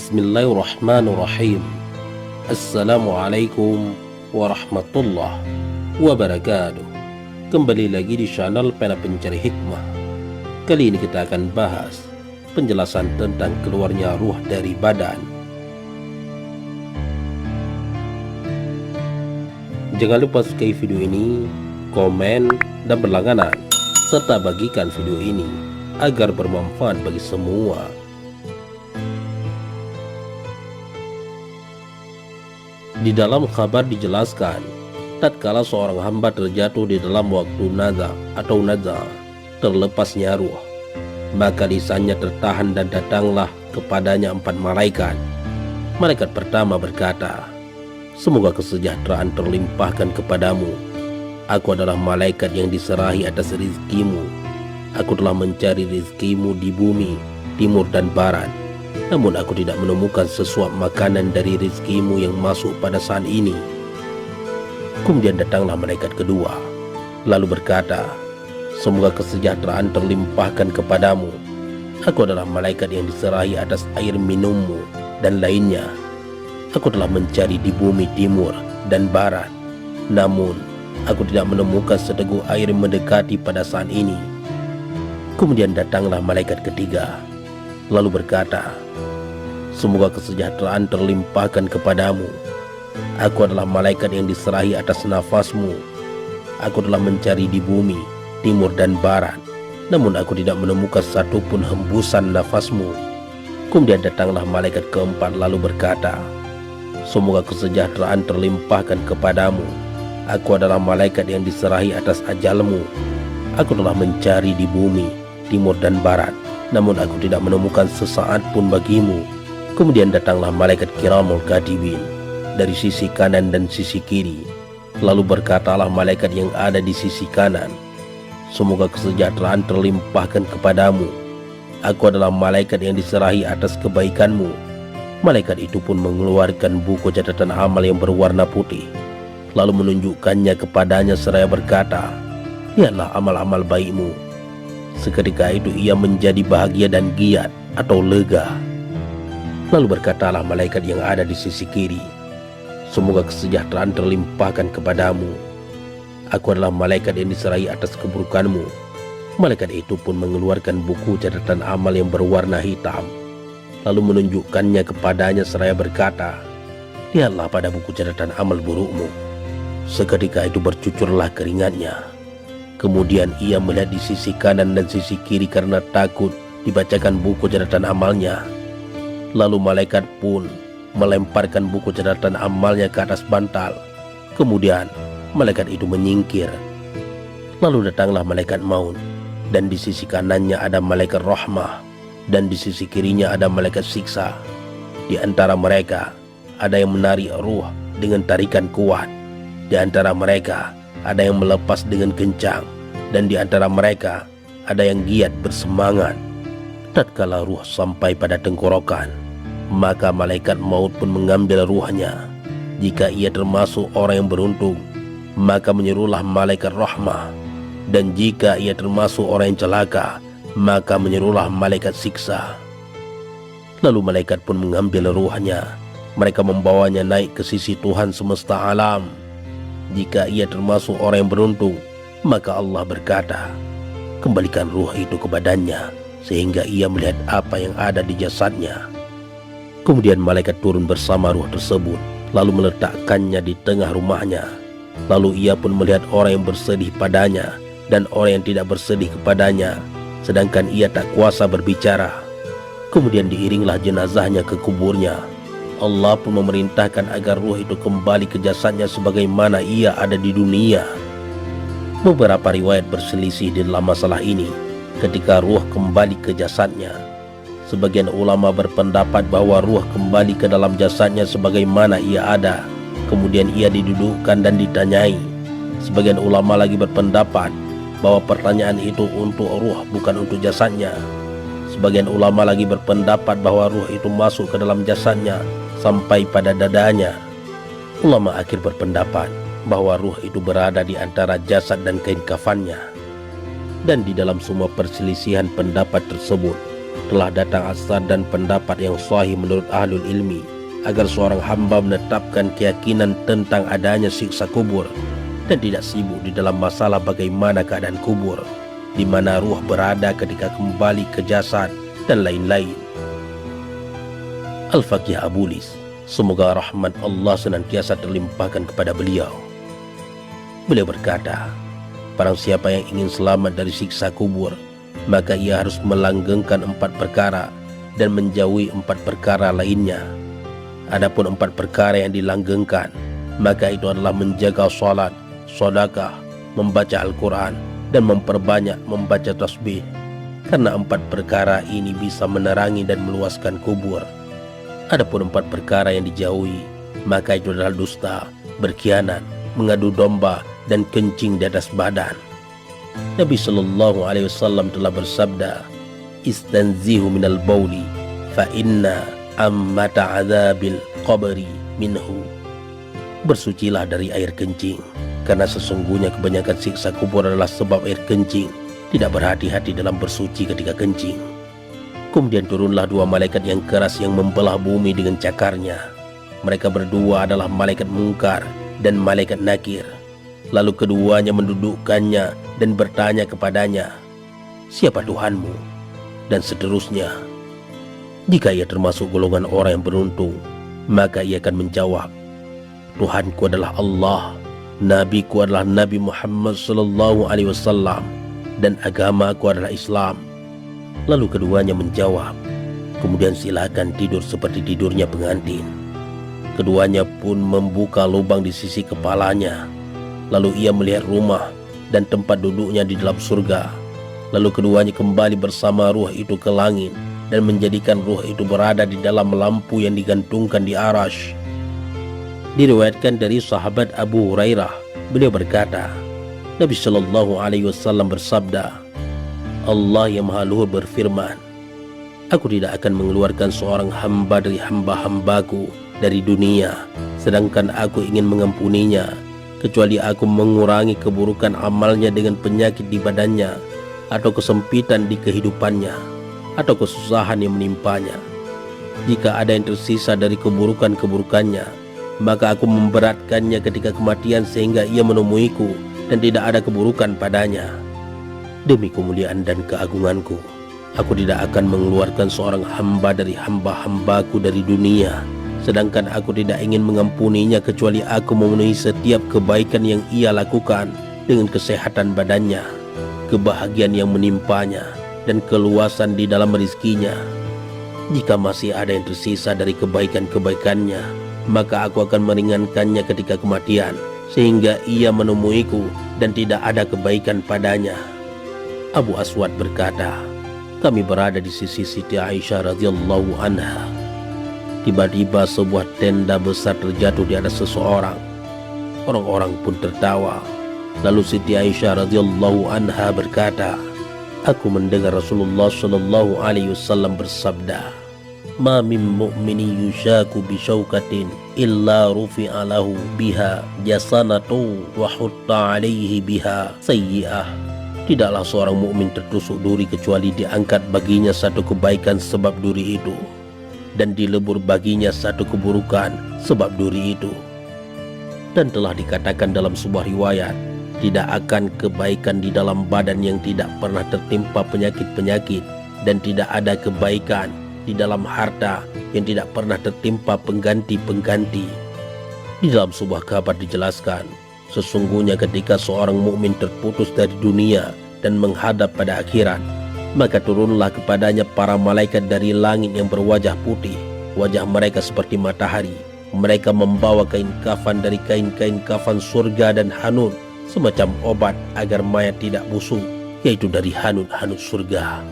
Bismillahirrahmanirrahim. Assalamualaikum warahmatullahi wabarakatuh. Kembali lagi di channel Pena Pencari Hikmah. Kali ini kita akan bahas penjelasan tentang keluarnya ruh dari badan. Jangan lupa sukai video ini, komen, dan berlangganan, serta bagikan video ini agar bermanfaat bagi semua. Di dalam kabar dijelaskan, tatkala seorang hamba terjatuh di dalam waktu naza atau naza, terlepasnya ruh, maka lisannya tertahan dan datanglah kepadanya 4 malaikat. Malaikat pertama berkata, "Semoga kesejahteraan terlimpahkan kepadamu. Aku adalah malaikat yang diserahi atas rizkimu. Aku telah mencari rizkimu di bumi, timur dan barat. Namun aku tidak menemukan sesuap makanan dari rizkimu yang masuk pada saat ini." Kemudian datanglah malaikat kedua, lalu berkata, "Semoga kesejahteraan terlimpahkan kepadamu. Aku adalah malaikat yang diserahi atas air minummu dan lainnya. Aku telah mencari di bumi timur dan barat. Namun aku tidak menemukan seteguk air yang mendekati pada saat ini." Kemudian datanglah malaikat ketiga, lalu berkata, "Semoga kesejahteraan terlimpahkan kepadamu. Aku adalah malaikat yang diserahi atas nafasmu. Aku telah mencari di bumi, timur dan barat. Namun aku tidak menemukan satupun hembusan nafasmu." Kemudian datanglah malaikat keempat lalu berkata, "Semoga kesejahteraan terlimpahkan kepadamu. Aku adalah malaikat yang diserahi atas ajalmu. Aku telah mencari di bumi, timur dan barat. Namun aku tidak menemukan sesaat pun bagimu." Kemudian datanglah malaikat kiramul katibin dari sisi kanan dan sisi kiri. Lalu berkatalah malaikat yang ada di sisi kanan, "Semoga kesejahteraan terlimpahkan kepadamu. Aku adalah malaikat yang diserahi atas kebaikanmu." Malaikat itu pun mengeluarkan buku catatan amal yang berwarna putih, lalu menunjukkannya kepadanya seraya berkata, "Lihatlah amal-amal baikmu." Seketika itu ia menjadi bahagia dan giat atau lega. Lalu berkatalah malaikat yang ada di sisi kiri, "Semoga kesejahteraan terlimpahkan kepadamu. Aku adalah malaikat yang diserahi atas keburukanmu." Malaikat itu pun mengeluarkan buku catatan amal yang berwarna hitam, lalu menunjukkannya kepadanya seraya berkata, "Lihatlah pada buku catatan amal burukmu." Seketika itu bercucurlah keringatnya. Kemudian ia melihat di sisi kanan dan sisi kiri karena takut dibacakan buku catatan amalnya. Lalu malaikat pun melemparkan buku catatan amalnya ke atas bantal. Kemudian malaikat itu menyingkir. Lalu datanglah malaikat maut, dan di sisi kanannya ada malaikat rahmah, dan di sisi kirinya ada malaikat siksa. Di antara mereka ada yang menarik ruh dengan tarikan kuat. Di antara mereka ada yang melepas dengan kencang, dan di antara mereka ada yang giat bersemangat. Tatkala ruh sampai pada tenggorokan, maka malaikat maut pun mengambil ruhnya. Jika ia termasuk orang yang beruntung, maka menyerulah malaikat rahmah, dan jika ia termasuk orang yang celaka, maka menyerulah malaikat siksa. Lalu malaikat pun mengambil ruhnya. Mereka membawanya naik ke sisi Tuhan semesta alam. Jika ia termasuk orang yang beruntung, maka Allah berkata, "Kembalikan ruh itu ke badannya, sehingga ia melihat apa yang ada di jasadnya." Kemudian malaikat turun bersama ruh tersebut, lalu meletakkannya di tengah rumahnya. Lalu ia pun melihat orang yang bersedih padanya dan orang yang tidak bersedih kepadanya, sedangkan ia tak kuasa berbicara. Kemudian diiringlah jenazahnya ke kuburnya. Allah pun memerintahkan agar ruh itu kembali ke jasadnya sebagaimana ia ada di dunia. Beberapa riwayat berselisih di dalam masalah ini ketika ruh kembali ke jasadnya. Sebagian ulama berpendapat bahwa ruh kembali ke dalam jasadnya sebagaimana ia ada, kemudian ia didudukkan dan ditanyai. Sebagian ulama lagi berpendapat bahwa pertanyaan itu untuk ruh bukan untuk jasadnya. Sebagian ulama lagi berpendapat bahwa ruh itu masuk ke dalam jasadnya sampai pada dadanya. Ulama akhir berpendapat bahwa ruh itu berada di antara jasad dan kain kafannya. Dan di dalam semua perselisihan pendapat tersebut, telah datang asar dan pendapat yang sahih menurut ahlul ilmi agar seorang hamba menetapkan keyakinan tentang adanya siksa kubur dan tidak sibuk di dalam masalah bagaimana keadaan kubur, di mana ruh berada ketika kembali ke jasad dan lain-lain. Al-Faqih Abulis, semoga rahmat Allah senantiasa terlimpahkan kepada beliau. Beliau berkata, barang siapa yang ingin selamat dari siksa kubur, maka ia harus melanggengkan 4 perkara dan menjauhi 4 perkara lainnya. Adapun 4 perkara yang dilanggengkan, maka itu adalah menjaga salat, sedekah, membaca Al-Quran, dan memperbanyak membaca tasbih. Karena 4 perkara ini bisa menerangi dan meluaskan kubur. Adapun 4 perkara yang dijauhi, maka itu adalah dusta, berkhianat, mengadu domba, dan kencing di atas badan. Nabi Shallallahu Alaihi Wasallam telah bersabda, "Istanzihu minal bauli, fa inna ammata azabil qabri minhu." Bersucilah dari air kencing, karena sesungguhnya kebanyakan siksa kubur adalah sebab air kencing. Tidak berhati-hati dalam bersuci ketika kencing. Kemudian turunlah 2 malaikat yang keras yang membelah bumi dengan cakarnya. Mereka berdua adalah malaikat Munkar dan malaikat Nakir. Lalu keduanya mendudukkannya dan bertanya kepadanya, "Siapa Tuhanmu?" Dan seterusnya. Jika ia termasuk golongan orang yang beruntung, maka ia akan menjawab, "Tuhanku adalah Allah, Nabiku adalah Nabi Muhammad Sallallahu Alaihi Wasallam, dan agamaku adalah Islam." Lalu keduanya menjawab, "Kemudian silakan tidur seperti tidurnya pengantin." Keduanya pun membuka lubang di sisi kepalanya. Lalu ia melihat rumah dan tempat duduknya di dalam surga. Lalu keduanya kembali bersama ruh itu ke langit dan menjadikan ruh itu berada di dalam lampu yang digantungkan di arash. Diriwayatkan dari sahabat Abu Hurairah, beliau berkata, Nabi Shallallahu Alaihi Wasallam bersabda, Allah yang Maha Luhur berfirman, "Aku tidak akan mengeluarkan seorang hamba dari hamba-hambaku dari dunia, sedangkan aku ingin mengampuninya, kecuali aku mengurangi keburukan amalnya dengan penyakit di badannya, atau kesempitan di kehidupannya, atau kesusahan yang menimpanya. Jika ada yang tersisa dari keburukan-keburukannya, maka aku memberatkannya ketika kematian sehingga ia menemuiku dan tidak ada keburukan padanya. Demi kemuliaan dan keagunganku, aku tidak akan mengeluarkan seorang hamba dari hamba-hambaku dari dunia, sedangkan aku tidak ingin mengampuninya kecuali aku memenuhi setiap kebaikan yang ia lakukan dengan kesehatan badannya, kebahagiaan yang menimpanya, dan keluasan di dalam rizkinya. Jika masih ada yang tersisa dari kebaikan-kebaikannya, maka aku akan meringankannya ketika kematian, sehingga ia menemuiku dan tidak ada kebaikan padanya." Abu Aswad berkata, "Kami berada di sisi Siti Aisyah radhiyallahu anha. Tiba-tiba sebuah tenda besar terjatuh di atas seseorang. Orang-orang pun tertawa. Lalu Siti Aisyah radhiyallahu anha berkata, aku mendengar Rasulullah sallallahu alaihi wasallam bersabda, "Ma min mu'minin yushaku bi syaukatin illa rufi'a lahu biha jasanatu wa hutta alaihi biha sayyi'ah." Tidaklah seorang mukmin tertusuk duri kecuali diangkat baginya satu kebaikan sebab duri itu, dan dilebur baginya satu keburukan sebab duri itu. Dan telah dikatakan dalam sebuah riwayat, tidak akan kebaikan di dalam badan yang tidak pernah tertimpa penyakit-penyakit, dan tidak ada kebaikan di dalam harta yang tidak pernah tertimpa pengganti-pengganti. Di dalam sebuah kabar dijelaskan, sesungguhnya ketika seorang mukmin terputus dari dunia dan menghadap pada akhirat, maka turunlah kepadanya para malaikat dari langit yang berwajah putih, wajah mereka seperti matahari. Mereka membawa kain kafan dari kain-kain kafan surga dan hanut, semacam obat agar mayat tidak busuk, yaitu dari hanut-hanut surga.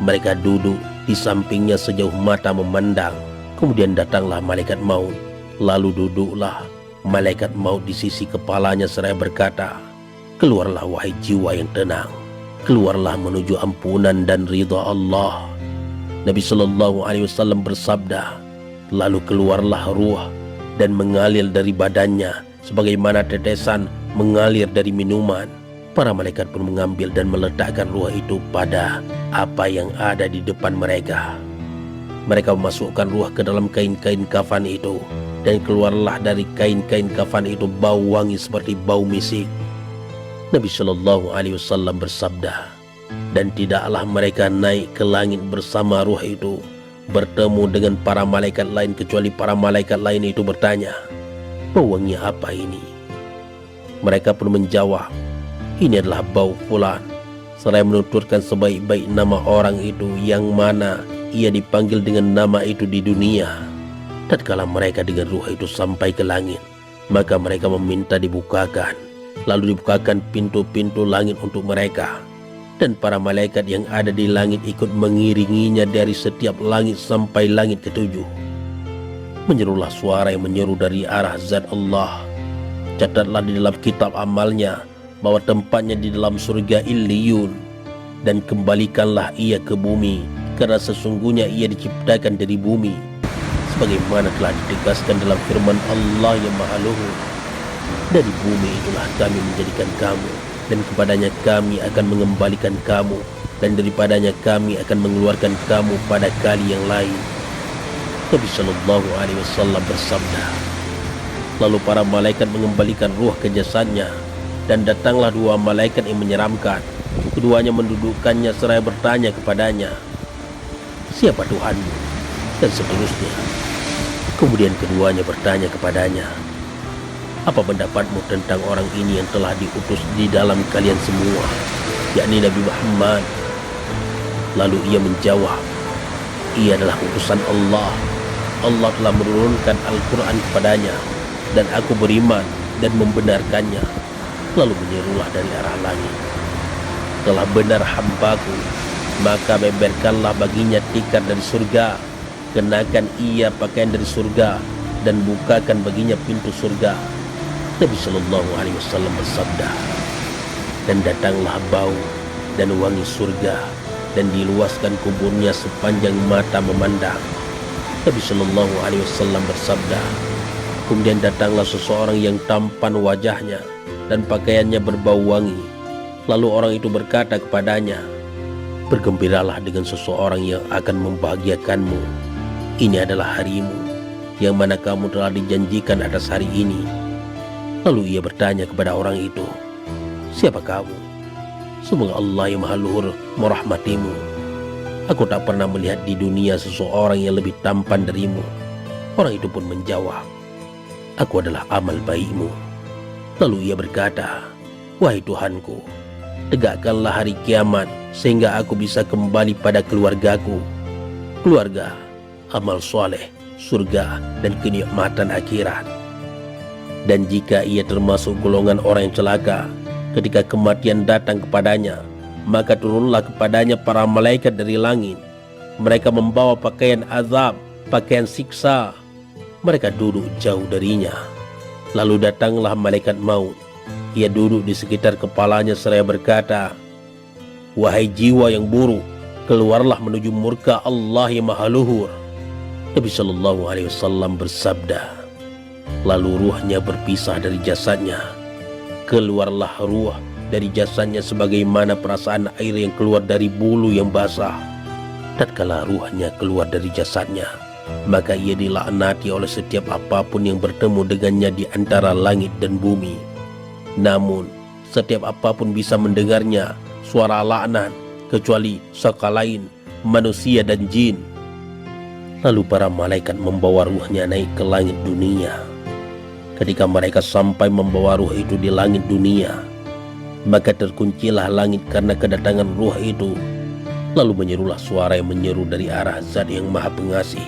Mereka duduk di sampingnya sejauh mata memandang. Kemudian datanglah malaikat maut. Lalu duduklah malaikat maut di sisi kepalanya seraya berkata, "Keluarlah wahai jiwa yang tenang, keluarlah menuju ampunan dan ridha Allah." Nabi Shallallahu Alaihi Wasallam bersabda, lalu keluarlah ruh dan mengalir dari badannya sebagaimana tetesan mengalir dari minuman. Para malaikat pun mengambil dan meletakkan ruh itu pada apa yang ada di depan mereka. Mereka memasukkan ruh ke dalam kain-kain kafan itu, dan keluarlah dari kain-kain kafan itu bau wangi seperti bau misik. Nabi Shallallahu Alaihi Wasallam bersabda, dan tidaklah mereka naik ke langit bersama ruh itu bertemu dengan para malaikat lain kecuali para malaikat lain itu bertanya, bau wangi apa ini? Mereka pun menjawab, ini adalah bau fulan. Seraya menuturkan sebaik-baik nama orang itu yang mana ia dipanggil dengan nama itu di dunia. Tatkala mereka dengan ruh itu sampai ke langit, maka mereka meminta dibukakan. Lalu dibukakan pintu-pintu langit untuk mereka. Dan para malaikat yang ada di langit ikut mengiringinya dari setiap langit sampai langit ketujuh. Menyerulah suara yang menyeru dari arah zat Allah. Catatlah di dalam kitab amalnya bahwa tempatnya di dalam surga Illiyun, dan kembalikanlah ia ke bumi, karena sesungguhnya ia diciptakan dari bumi, sebagaimana telah ditegaskan dalam firman Allah yang Maha Luhur. Dari bumi itulah kami menjadikan kamu, dan kepadanya kami akan mengembalikan kamu, dan daripadanya kami akan mengeluarkan kamu pada kali yang lain. Nabi Shallallahu Alaihi Wasallam bersabda, lalu para malaikat mengembalikan ruh ke jasadnya, dan datanglah dua malaikat yang menyeramkan. Keduanya mendudukkannya seraya bertanya kepadanya, siapa Tuhanmu? Dan seterusnya. Kemudian keduanya bertanya kepadanya, apa pendapatmu tentang orang ini yang telah diutus di dalam kalian semua, yakni Nabi Muhammad? Lalu ia menjawab, ia adalah utusan Allah. Allah telah menurunkan Al-Quran kepadanya, dan aku beriman dan membenarkannya. Lalu menyerulah dari arah langit, telah benar hambaku, maka beberkanlah baginya tikar dari surga, kenakan ia pakaian dari surga, dan bukakan baginya pintu surga. Nabi Shallallahu Alaihi Wasallam bersabda, dan datanglah bau dan wangi surga, dan diluaskan kuburnya sepanjang mata memandang. Nabi Shallallahu Alaihi Wasallam bersabda, kemudian datanglah seseorang yang tampan wajahnya dan pakaiannya berbau wangi. Lalu orang itu berkata kepadanya, bergembiralah dengan seseorang yang akan membahagiakanmu. Ini adalah harimu, yang mana kamu telah dijanjikan atas hari ini. Lalu ia bertanya kepada orang itu, siapa kamu? Semoga Allah yang Maha Luhur merahmatimu. Aku tak pernah melihat di dunia seseorang yang lebih tampan darimu. Orang itu pun menjawab, aku adalah amal baikmu. Lalu ia berkata, wahai Tuhanku, tegakkanlah hari kiamat sehingga aku bisa kembali pada keluargaku. Keluarga, amal soleh, surga, dan kenikmatan akhirat. Dan jika ia termasuk golongan orang yang celaka ketika kematian datang kepadanya, maka turunlah kepadanya para malaikat dari langit. Mereka membawa pakaian azab, pakaian siksa. Mereka duduk jauh darinya. Lalu datanglah malaikat maut. Ia duduk di sekitar kepalanya seraya berkata, wahai jiwa yang buruk, keluarlah menuju murka Allah yang Maha Luhur. Nabi Shallallahu Alaihi Wasallam bersabda, lalu ruhnya berpisah dari jasadnya. Keluarlah ruh dari jasadnya sebagaimana perasaan air yang keluar dari bulu yang basah. Tatkala ruhnya keluar dari jasadnya, maka ia dilaknati oleh setiap apapun yang bertemu dengannya di antara langit dan bumi. Namun setiap apapun bisa mendengarnya suara laknat kecuali sekalain manusia dan jin. Lalu para malaikat membawa ruhnya naik ke langit dunia. Ketika mereka sampai membawa ruh itu di langit dunia, maka terkuncilah langit karena kedatangan ruh itu. Lalu menyerulah suara yang menyeru dari arah Zat yang Maha Pengasih,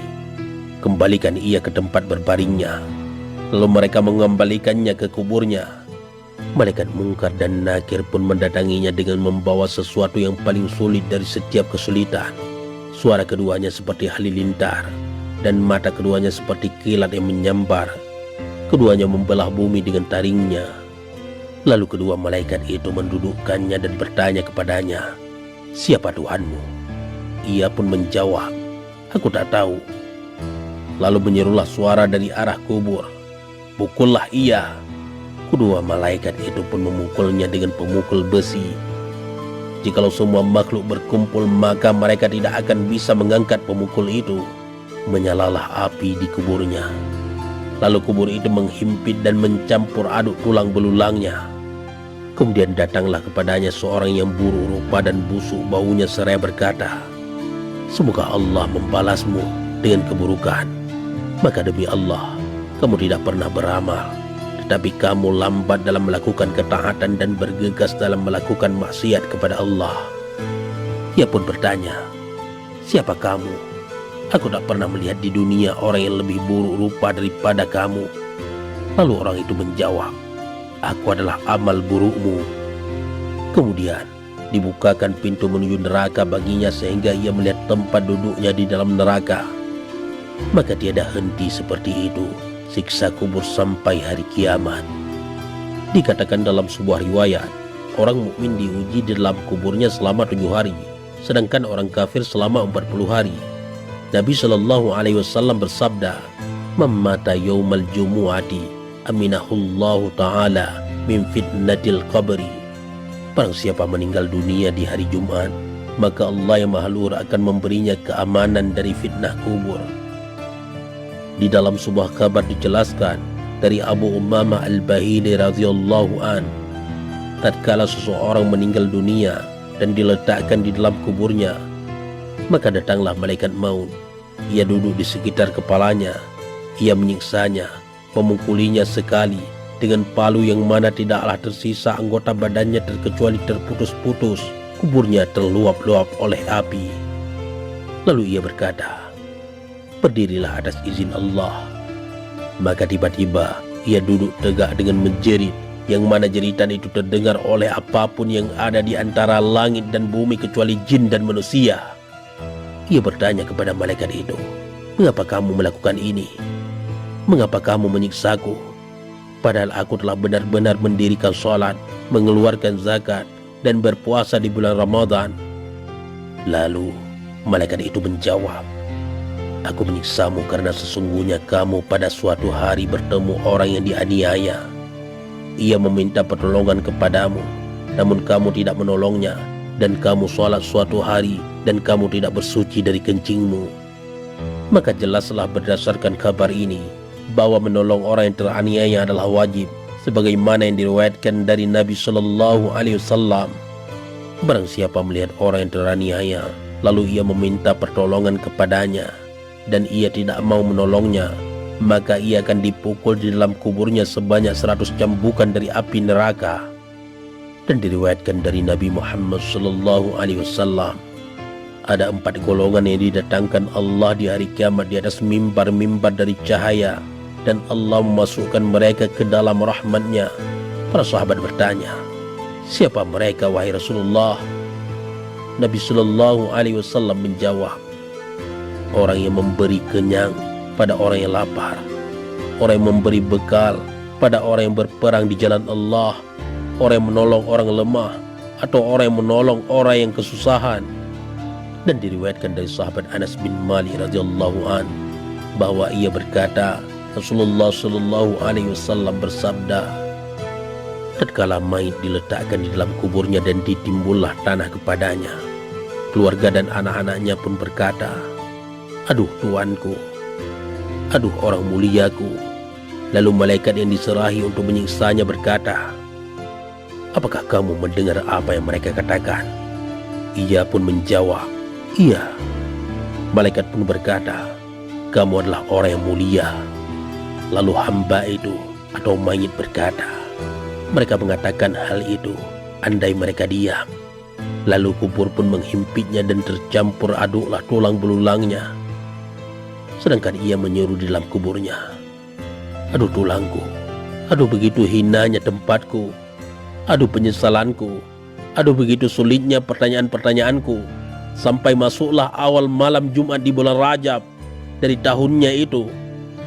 kembalikan ia ke tempat berbaringnya. Lalu mereka mengembalikannya ke kuburnya. Malaikat Mungkar dan Nakir pun mendatanginya dengan membawa sesuatu yang paling sulit dari setiap kesulitan. Suara keduanya seperti halilintar, dan mata keduanya seperti kilat yang menyambar. Keduanya membelah bumi dengan taringnya. Lalu kedua malaikat itu mendudukkannya dan bertanya kepadanya, siapa Tuhanmu? Ia pun menjawab, aku tak tahu. Lalu menyerulah suara dari arah kubur, pukullah ia. Kedua malaikat itu pun memukulnya dengan pemukul besi. Jikalau semua makhluk berkumpul, maka mereka tidak akan bisa mengangkat pemukul itu. Menyalalah api di kuburnya. Lalu kubur itu menghimpit dan mencampur aduk tulang belulangnya. Kemudian datanglah kepadanya seorang yang buruk rupa dan busuk baunya seraya berkata, "Semoga Allah membalasmu dengan keburukan. Maka demi Allah, kamu tidak pernah beramal, tetapi kamu lambat dalam melakukan ketaatan dan bergegas dalam melakukan maksiat kepada Allah." Ia pun bertanya, "Siapa kamu? Aku tak pernah melihat di dunia orang yang lebih buruk rupa daripada kamu." Lalu orang itu menjawab, "Aku adalah amal burukmu." Kemudian dibukakan pintu menuju neraka baginya sehingga ia melihat tempat duduknya di dalam neraka. Maka tiada henti seperti itu siksa kubur sampai hari kiamat. Dikatakan dalam sebuah riwayat, orang mukmin diuji di dalam kuburnya selama 7 hari, sedangkan orang kafir selama 40 hari. Nabi Shallallahu Alaihi Wasallam bersabda, "Man mata yaumal jumu'ati aminahullahu ta'ala min fitnatil qabri." Barang siapa meninggal dunia di hari Jumat, maka Allah yang Maha Luhur akan memberinya keamanan dari fitnah kubur. Di dalam sebuah kabar dijelaskan dari Abu Umamah Al-Bahili radhiyallahu an, tatkala seseorang meninggal dunia dan diletakkan di dalam kuburnya, maka datanglah malaikat maut. Ia duduk di sekitar kepalanya. Ia menyiksanya, memukulinya sekali dengan palu yang mana tidaklah tersisa anggota badannya terkecuali terputus-putus. Kuburnya terluap-luap oleh api. Lalu ia berkata, "Berdirilah atas izin Allah." Maka tiba-tiba ia duduk tegak dengan menjerit, yang mana jeritan itu terdengar oleh apapun yang ada di antara langit dan bumi kecuali jin dan manusia. Ia bertanya kepada malaikat itu, "Mengapa kamu melakukan ini? Mengapa kamu menyiksaku? Padahal aku telah benar-benar mendirikan sholat, mengeluarkan zakat, dan berpuasa di bulan Ramadan." Lalu malaikat itu menjawab, "Aku menyiksamu karena sesungguhnya kamu pada suatu hari bertemu orang yang dianiaya. Ia meminta pertolongan kepadamu, namun kamu tidak menolongnya, dan kamu sholat suatu hari, dan kamu tidak bersuci dari kencingmu. Maka jelaslah berdasarkan kabar ini, bahwa menolong orang yang teraniaya adalah wajib, sebagaimana yang diriwayatkan dari Nabi Shallallahu Alaihi Wasallam. Barang siapa melihat orang yang teraniaya, lalu ia meminta pertolongan kepadanya, dan ia tidak mau menolongnya, maka ia akan dipukul di dalam kuburnya sebanyak 100 cambukan dari api neraka." Dan diriwayatkan dari Nabi Muhammad Sallallahu Alaihi Wasallam, ada 4 golongan yang didatangkan Allah di hari kiamat di atas mimbar-mimbar dari cahaya, dan Allah memasukkan mereka ke dalam rahmat-Nya. Para sahabat bertanya, "Siapa mereka wahai Rasulullah?" Nabi Sallallahu Alaihi Wasallam menjawab, "Orang yang memberi kenyang pada orang yang lapar, orang yang memberi bekal pada orang yang berperang di jalan Allah, orang yang menolong orang lemah, atau orang yang menolong orang yang kesusahan." Dan diriwayatkan dari sahabat Anas bin Malik radhiyallahu an bahwa ia berkata, Rasulullah Shallallahu Alaihi Wasallam bersabda, tatkala mayit diletakkan di dalam kuburnya dan ditimbullah tanah kepadanya, keluarga dan anak-anaknya pun berkata, "Aduh Tuanku, aduh orang muliaku." Lalu malaikat yang diserahi untuk menyiksanya berkata, "Apakah kamu mendengar apa yang mereka katakan?" Ia pun menjawab, "Iya." Malaikat pun berkata, "Kamu adalah orang yang mulia." Lalu hamba itu atau mayit berkata, "Mereka mengatakan hal itu andai mereka diam." Lalu kubur pun menghimpitnya dan tercampur aduklah tulang belulangnya. Sedangkan ia menyeru di dalam kuburnya, "Aduh tulangku, aduh begitu hinanya tempatku, aduh penyesalanku, aduh begitu sulitnya pertanyaan-pertanyaanku, sampai masuklah awal malam Jumat di bulan Rajab dari tahunnya itu."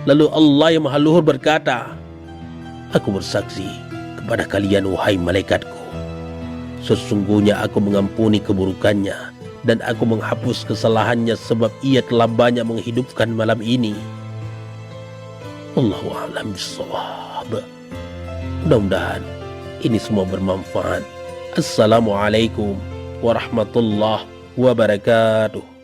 Lalu Allah yang Maha Luhur berkata, "Aku bersaksi kepada kalian wahai malaikatku, sesungguhnya aku mengampuni keburukannya dan aku menghapus kesalahannya sebab ia telah banyak menghidupkan malam ini." Allahu a'lam bishawab. Mudah-mudahan ini semua bermanfaat. Assalamualaikum warahmatullahi wabarakatuh.